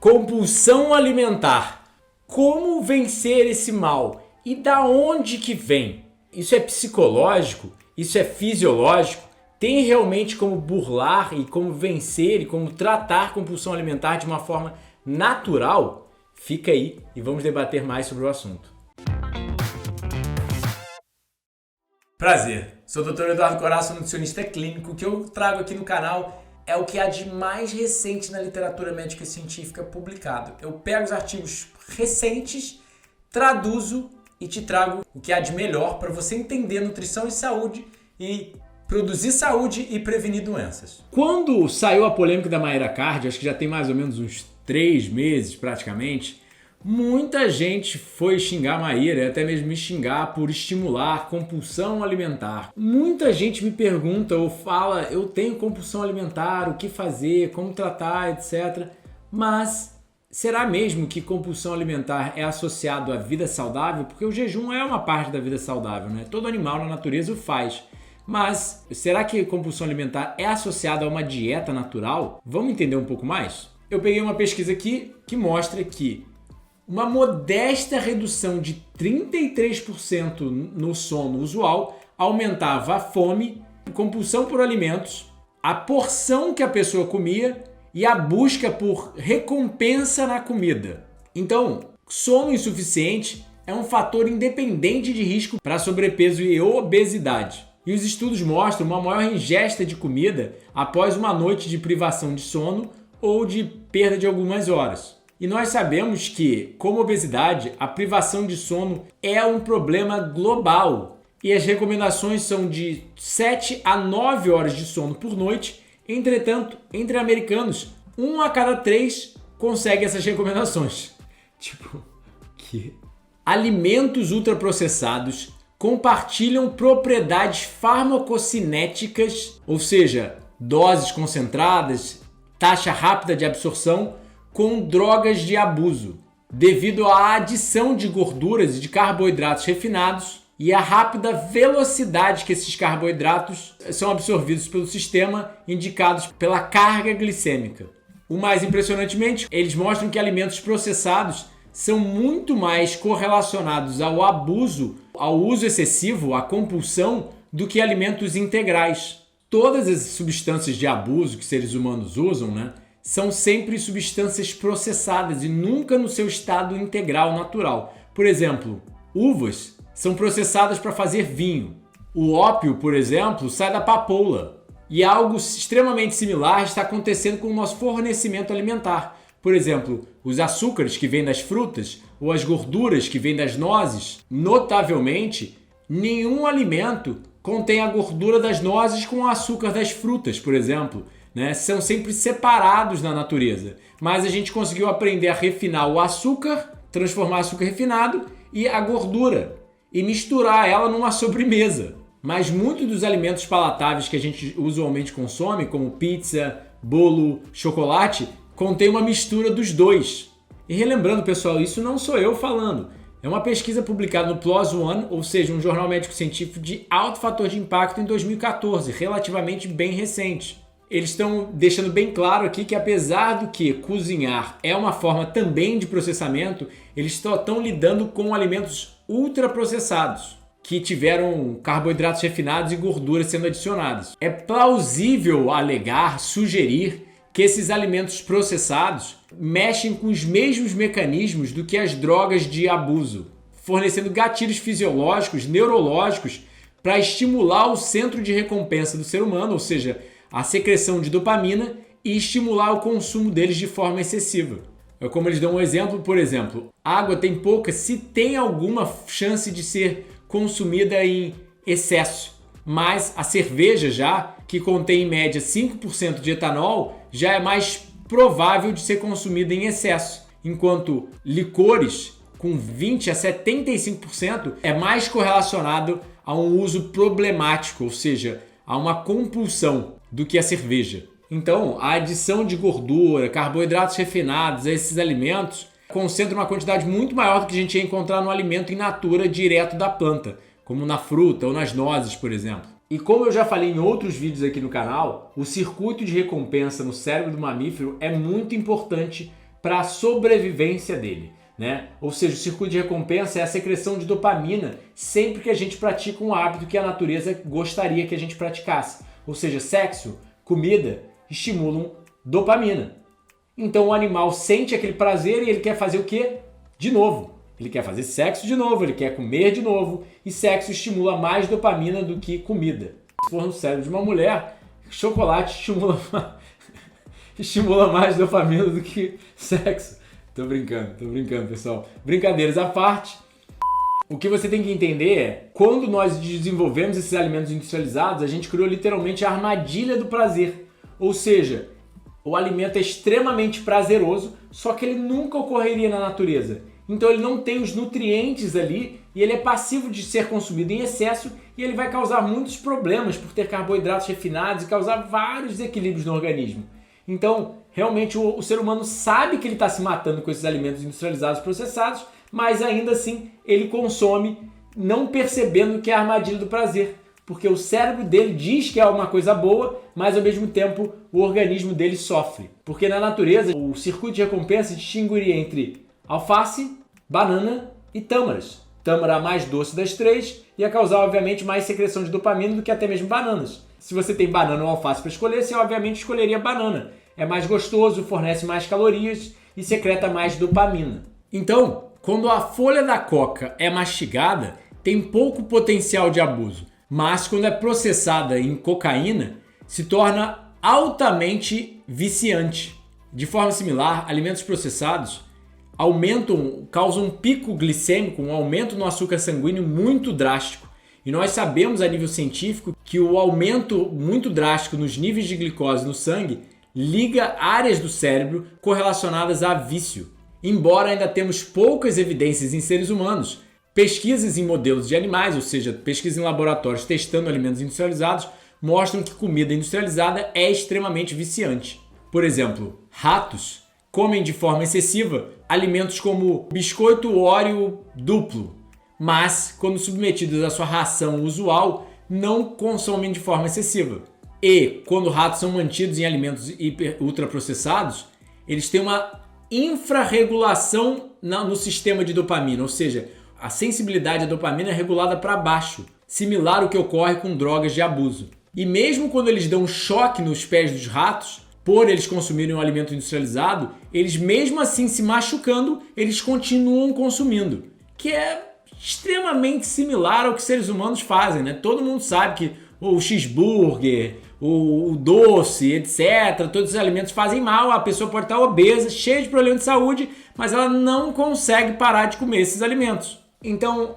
Compulsão alimentar. Como vencer esse mal? E da onde que vem? Isso é psicológico? Isso é fisiológico? Tem realmente como burlar e como vencer e como tratar compulsão alimentar de uma forma natural? Fica aí e vamos debater mais sobre o assunto. Prazer, sou o Dr. Eduardo Coraça, nutricionista clínico. O que eu trago aqui no canal é o que há de mais recente na literatura médica e científica publicado. Eu pego os artigos recentes, traduzo e te trago o que há de melhor para você entender nutrição e saúde e produzir saúde e prevenir doenças. Quando saiu a polêmica da Mayra Card, acho que já tem mais ou menos uns 3 meses praticamente, muita gente foi xingar a Mayra, até mesmo me xingar por estimular compulsão alimentar. Muita gente me pergunta ou fala, eu tenho compulsão alimentar, o que fazer, como tratar, etc. Mas será mesmo que compulsão alimentar é associado à vida saudável? Porque o jejum é uma parte da vida saudável, né? Todo animal na natureza o faz. Mas será que compulsão alimentar é associada a uma dieta natural? Vamos entender um pouco mais? Eu peguei uma pesquisa aqui que mostra que uma modesta redução de 33% no sono usual aumentava a fome, a compulsão por alimentos, a porção que a pessoa comia e a busca por recompensa na comida. Então, sono insuficiente é um fator independente de risco para sobrepeso e obesidade. E os estudos mostram uma maior ingesta de comida após uma noite de privação de sono ou de perda de algumas horas. E nós sabemos que, como obesidade, a privação de sono é um problema global. E as recomendações são de 7 a 9 horas de sono por noite. Entretanto, entre americanos, 1 a cada 3 consegue essas recomendações. Que alimentos ultraprocessados compartilham propriedades farmacocinéticas, ou seja, doses concentradas, taxa rápida de absorção, com drogas de abuso, devido à adição de gorduras e de carboidratos refinados e à rápida velocidade que esses carboidratos são absorvidos pelo sistema, indicados pela carga glicêmica. O mais impressionantemente, eles mostram que alimentos processados são muito mais correlacionados ao abuso, ao uso excessivo, à compulsão, do que alimentos integrais. Todas as substâncias de abuso que seres humanos usam, são sempre substâncias processadas e nunca no seu estado integral natural. Por exemplo, uvas são processadas para fazer vinho. O ópio, por exemplo, sai da papoula. E algo extremamente similar está acontecendo com o nosso fornecimento alimentar. Por exemplo, os açúcares que vêm das frutas ou as gorduras que vêm das nozes. Notavelmente, nenhum alimento contém a gordura das nozes com o açúcar das frutas, por exemplo. São sempre separados na natureza, mas a gente conseguiu aprender a refinar o açúcar, transformar açúcar refinado e a gordura e misturar ela numa sobremesa. Mas muitos dos alimentos palatáveis que a gente usualmente consome, como pizza, bolo, chocolate, contém uma mistura dos dois. E relembrando, pessoal, isso não sou eu falando. É uma pesquisa publicada no PLOS ONE, ou seja, um jornal médico-científico de alto fator de impacto em 2014, relativamente bem recente. Eles estão deixando bem claro aqui que, apesar do que cozinhar é uma forma também de processamento, eles só estão lidando com alimentos ultraprocessados, que tiveram carboidratos refinados e gorduras sendo adicionadas. É plausível alegar, sugerir, que esses alimentos processados mexem com os mesmos mecanismos do que as drogas de abuso, fornecendo gatilhos fisiológicos, neurológicos, para estimular o centro de recompensa do ser humano, ou seja, a secreção de dopamina, e estimular o consumo deles de forma excessiva. É como eles dão um exemplo, por exemplo, água tem pouca, se tem alguma chance de ser consumida em excesso, mas a cerveja já, que contém em média 5% de etanol, já é mais provável de ser consumida em excesso, enquanto licores com 20 a 75% é mais correlacionado a um uso problemático, ou seja, a uma compulsão, do que a cerveja. Então, a adição de gordura, carboidratos refinados a esses alimentos concentra uma quantidade muito maior do que a gente ia encontrar no alimento in natura direto da planta, como na fruta ou nas nozes, por exemplo. E como eu já falei em outros vídeos aqui no canal, o circuito de recompensa no cérebro do mamífero é muito importante para a sobrevivência dele, né? Ou seja, o circuito de recompensa é a secreção de dopamina sempre que a gente pratica um hábito que a natureza gostaria que a gente praticasse. Ou seja, sexo, comida estimulam dopamina. Então o animal sente aquele prazer e ele quer fazer o quê? De novo. Ele quer fazer sexo de novo, ele quer comer de novo, e sexo estimula mais dopamina do que comida. Se for no cérebro de uma mulher, chocolate estimula mais dopamina do que sexo. Tô brincando, pessoal. Brincadeiras à parte. O que você tem que entender é, quando nós desenvolvemos esses alimentos industrializados, a gente criou literalmente a armadilha do prazer. Ou seja, o alimento é extremamente prazeroso, só que ele nunca ocorreria na natureza. Então ele não tem os nutrientes ali e ele é passivo de ser consumido em excesso e ele vai causar muitos problemas por ter carboidratos refinados e causar vários desequilíbrios no organismo. Então, realmente o ser humano sabe que ele está se matando com esses alimentos industrializados processados, mas ainda assim ele consome não percebendo que é a armadilha do prazer. Porque o cérebro dele diz que é uma coisa boa, mas ao mesmo tempo o organismo dele sofre. Porque na natureza o circuito de recompensa distinguiria entre alface, banana e tâmaras. Tâmara a mais doce das três ia causar obviamente mais secreção de dopamina do que até mesmo bananas. Se você tem banana ou alface para escolher, você obviamente escolheria banana. É mais gostoso, fornece mais calorias e secreta mais dopamina. Então, quando a folha da coca é mastigada, tem pouco potencial de abuso. Mas quando é processada em cocaína, se torna altamente viciante. De forma similar, alimentos processados causam um pico glicêmico, um aumento no açúcar sanguíneo muito drástico. E nós sabemos a nível científico que o aumento muito drástico nos níveis de glicose no sangue liga áreas do cérebro correlacionadas a vício. Embora ainda temos poucas evidências em seres humanos, pesquisas em modelos de animais, ou seja, pesquisas em laboratórios testando alimentos industrializados, mostram que comida industrializada é extremamente viciante. Por exemplo, ratos comem de forma excessiva alimentos como biscoito Oreo duplo, mas quando submetidos à sua ração usual, não consomem de forma excessiva. E quando ratos são mantidos em alimentos ultraprocessados, eles têm uma infrarregulação no sistema de dopamina, ou seja, a sensibilidade à dopamina é regulada para baixo, similar ao que ocorre com drogas de abuso. E mesmo quando eles dão um choque nos pés dos ratos, por eles consumirem um alimento industrializado, eles mesmo assim se machucando, eles continuam consumindo, que é extremamente similar ao que seres humanos fazem, né? Todo mundo sabe que o cheeseburger, o doce, etc., todos os alimentos fazem mal, a pessoa pode estar obesa, cheia de problemas de saúde, mas ela não consegue parar de comer esses alimentos. Então,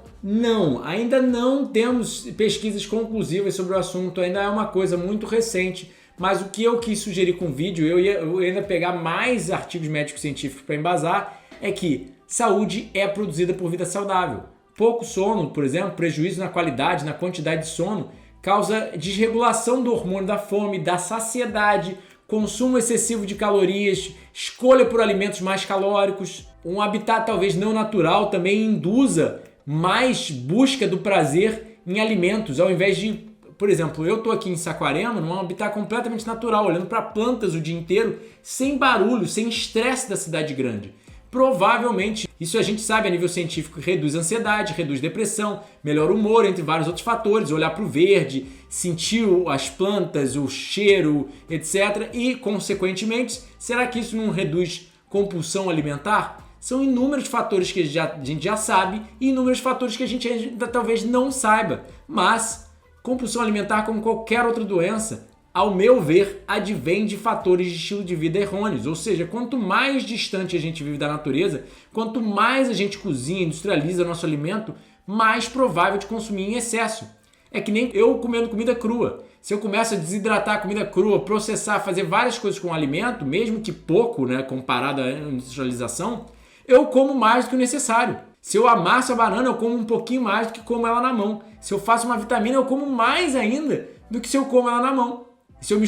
ainda não temos pesquisas conclusivas sobre o assunto, ainda é uma coisa muito recente. Mas o que eu quis sugerir com o vídeo, eu ia ainda pegar mais artigos médicos científicos para embasar, é que saúde é produzida por vida saudável. Pouco sono, por exemplo, prejuízo na qualidade, na quantidade de sono, causa desregulação do hormônio da fome, da saciedade, consumo excessivo de calorias, escolha por alimentos mais calóricos. Um habitat talvez não natural também induza mais busca do prazer em alimentos, ao invés de... Por exemplo, eu estou aqui em Saquarema, num habitat completamente natural, olhando para plantas o dia inteiro, sem barulho, sem estresse da cidade grande. Provavelmente, isso a gente sabe a nível científico, reduz ansiedade, reduz depressão, melhora o humor, entre vários outros fatores, olhar para o verde, sentir as plantas, o cheiro, etc. E, consequentemente, será que isso não reduz compulsão alimentar? São inúmeros fatores que a gente já sabe e inúmeros fatores que a gente ainda talvez não saiba, mas... compulsão alimentar, como qualquer outra doença, ao meu ver, advém de fatores de estilo de vida errôneos. Ou seja, quanto mais distante a gente vive da natureza, quanto mais a gente cozinha, industrializa nosso alimento, mais provável de consumir em excesso. É que nem eu comendo comida crua. Se eu começo a desidratar a comida crua, processar, fazer várias coisas com o alimento, mesmo que pouco, né, comparado à industrialização, eu como mais do que o necessário. Se eu amasso a banana, eu como um pouquinho mais do que como ela na mão. Se eu faço uma vitamina, eu como mais ainda do que se eu como ela na mão. Se eu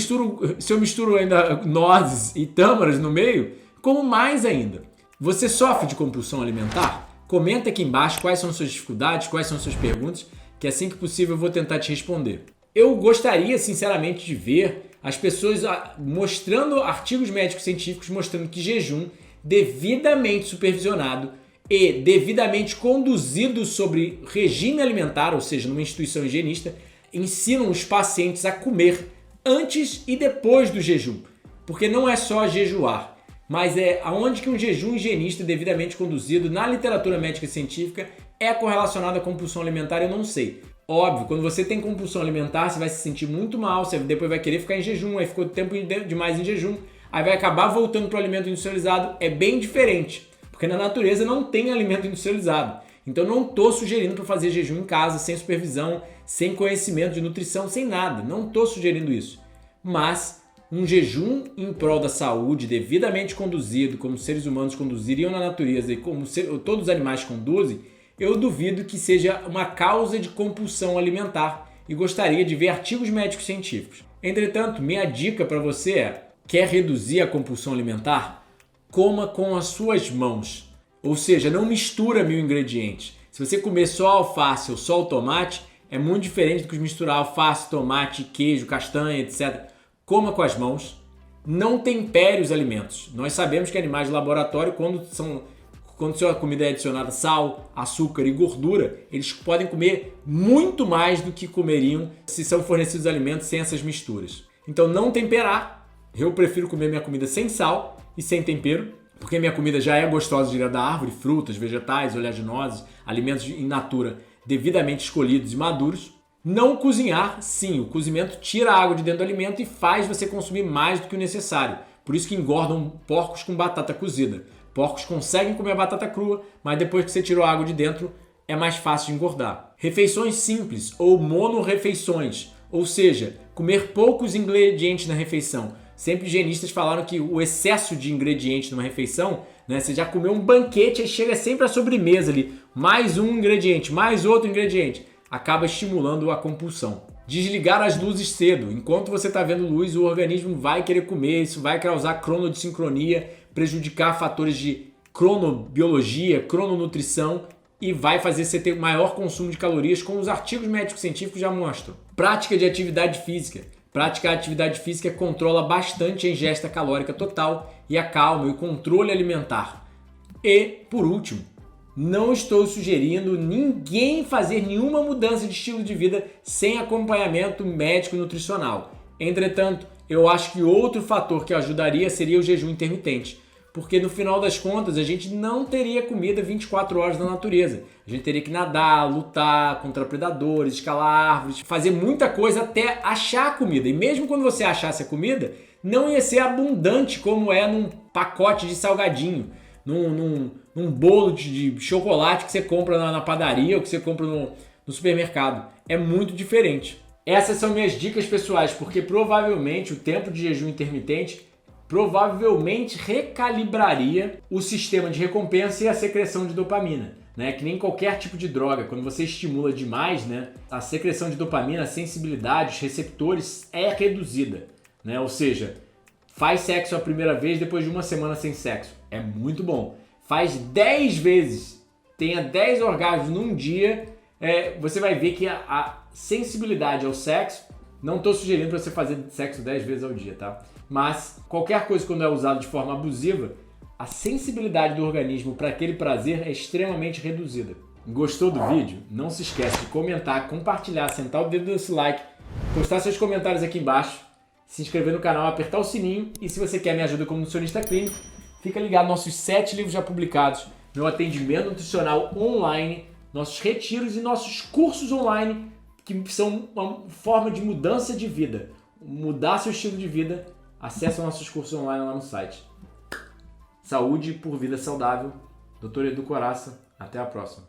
misturo ainda nozes e tâmaras no meio, como mais ainda. Você sofre de compulsão alimentar? Comenta aqui embaixo quais são suas dificuldades, quais são suas perguntas, que assim que possível eu vou tentar te responder. Eu gostaria, sinceramente, de ver as pessoas mostrando artigos médicos científicos mostrando que jejum devidamente supervisionado e devidamente conduzido sobre regime alimentar, ou seja, numa instituição higienista, ensinam os pacientes a comer antes e depois do jejum. Porque não é só jejuar, mas é aonde que um jejum higienista devidamente conduzido na literatura médica e científica é correlacionado à compulsão alimentar, eu não sei. Óbvio, quando você tem compulsão alimentar, você vai se sentir muito mal, você depois vai querer ficar em jejum, aí ficou tempo demais em jejum, aí vai acabar voltando para o alimento industrializado, é bem diferente, porque na natureza não tem alimento industrializado. Então não estou sugerindo para fazer jejum em casa, sem supervisão, sem conhecimento de nutrição, sem nada, não estou sugerindo isso. Mas um jejum em prol da saúde, devidamente conduzido, como seres humanos conduziriam na natureza e como todos os animais conduzem, eu duvido que seja uma causa de compulsão alimentar e gostaria de ver artigos médicos científicos. Entretanto, minha dica para você é: quer reduzir a compulsão alimentar? Coma com as suas mãos. Ou seja, não mistura 1000 ingredientes. Se você comer só alface ou só o tomate, é muito diferente do que misturar alface, tomate, queijo, castanha, etc. Coma com as mãos. Não tempere os alimentos. Nós sabemos que animais de laboratório, quando sua comida é adicionada sal, açúcar e gordura, eles podem comer muito mais do que comeriam se são fornecidos alimentos sem essas misturas. Então não temperar. Eu prefiro comer minha comida sem sal e sem tempero, porque minha comida já é gostosa direto da árvore, frutas, vegetais, oleaginosas, alimentos in natura devidamente escolhidos e maduros. Não cozinhar, sim, o cozimento tira a água de dentro do alimento e faz você consumir mais do que o necessário. Por isso que engordam porcos com batata cozida. Porcos conseguem comer a batata crua, mas depois que você tirou a água de dentro, é mais fácil de engordar. Refeições simples ou monorrefeições, ou seja, comer poucos ingredientes na refeição. Sempre higienistas falaram que o excesso de ingredientes numa refeição, né, você já comeu um banquete e chega sempre a sobremesa ali, mais um ingrediente, mais outro ingrediente, acaba estimulando a compulsão. Desligar as luzes cedo. Enquanto você está vendo luz, o organismo vai querer comer, isso vai causar cronodissincronia, prejudicar fatores de cronobiologia, crononutrição e vai fazer você ter maior consumo de calorias, como os artigos médicos científicos já mostram. Prática de atividade física. Praticar atividade física controla bastante a ingesta calórica total e acalma o controle alimentar. E, por último, não estou sugerindo ninguém fazer nenhuma mudança de estilo de vida sem acompanhamento médico e nutricional. Entretanto, eu acho que outro fator que ajudaria seria o jejum intermitente, porque no final das contas a gente não teria comida 24 horas na natureza. A gente teria que nadar, lutar contra predadores, escalar árvores, fazer muita coisa até achar a comida. E mesmo quando você achasse a comida, não ia ser abundante como é num pacote de salgadinho, num bolo de chocolate que você compra na padaria ou que você compra no supermercado. É muito diferente. Essas são minhas dicas pessoais, porque provavelmente o tempo de jejum intermitente provavelmente recalibraria o sistema de recompensa e a secreção de dopamina, né? Que nem qualquer tipo de droga, quando você estimula demais, né, a secreção de dopamina, a sensibilidade, os receptores é reduzida, né? Ou seja, faz sexo a primeira vez depois de uma semana sem sexo, é muito bom. Faz 10 vezes, tenha 10 orgasmos num dia, você vai ver que a sensibilidade ao sexo, não estou sugerindo para você fazer sexo 10 vezes ao dia, tá? Mas qualquer coisa quando é usada de forma abusiva, a sensibilidade do organismo para aquele prazer é extremamente reduzida. Gostou do vídeo? Não se esquece de comentar, compartilhar, sentar o dedo nesse like, postar seus comentários aqui embaixo, se inscrever no canal, apertar o sininho e se você quer me ajuda como nutricionista clínico, fica ligado nos nossos 7 livros já publicados, meu atendimento nutricional online, nossos retiros e nossos cursos online que são uma forma de mudança de vida, mudar seu estilo de vida. Acesse nossos cursos online lá no site. Saúde por vida saudável. Dr. Edu Coraça. Até a próxima.